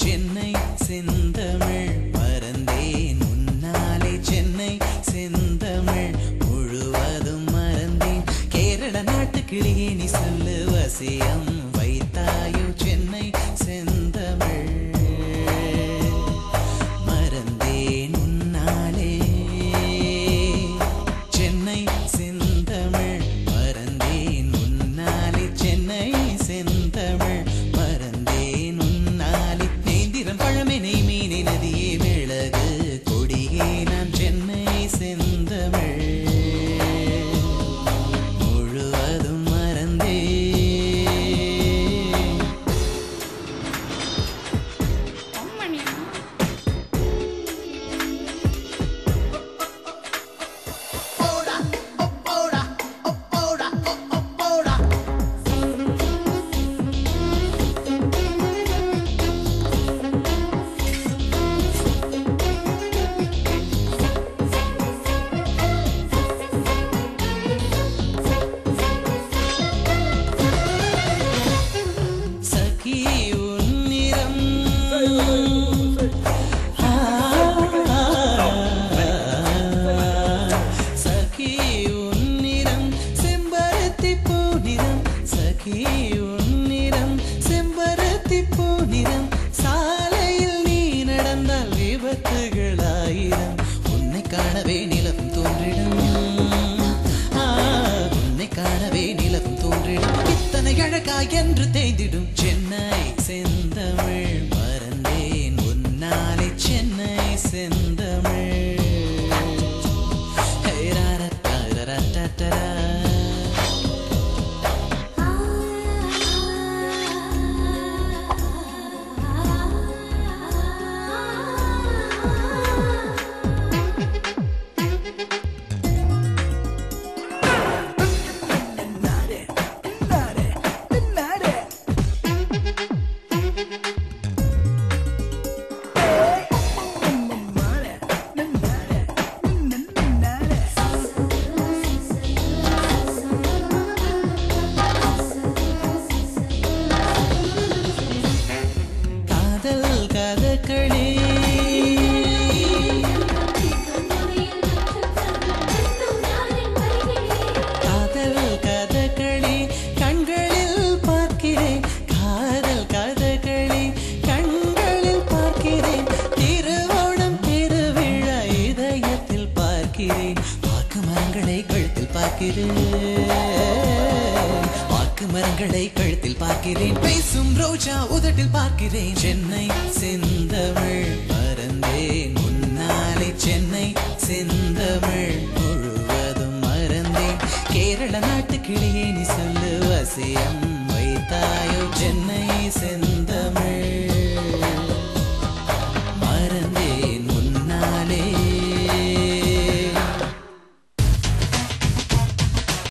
சென்னை செந்தமிழ் மறந்தேன் உன்னாலே சென்னை செந்தமிழ் முழுவதும் மறந்தேன் கேரள நாட்டு கிளியே நீ சொல்லு வசியம் வைத்தாயோ சென்னை செந்தமிழ் மறந்தேன் உன்னாலே சென்னை செந்தமிழ் மறந்தேன் உன்னாலே சென்னை செந்தமிழ் மறந்தேன் உன்னாலே நேந்திரம் பழமெனை மீனை நதியே மிளகு கொடியே நான் சென்னை செந்தமிழ் முழுவதும் மறந்தேன் சாலையில் நீ நடந்தால் விபத்துகளாயிரம் உன்னை காணவே நிலவும் தோன்றிடும் உன்னை காணவே நிலவும் தோன்றிடும் இத்தனை அழகா என்று தேய்ந்திடும் சென்னை செந்தமிழ் மறந்தேன் உன்னாலே சென்னை செந்தமிழ் வாக்கு மரங்களை கழுத்தில் பார்க்கிறேன் பேசும் ரோஜா உதட்டில் பார்க்கிறேன் சென்னை செந்தமிழ் மறந்தேன் உன்னாலே சென்னை செந்தமிழ் முழுவதும் மறந்தேன் கேரள நாட்டு கிளியே நீ சொல்லு வசியம் வைத்தாயோ சென்னை செந்தமிழ்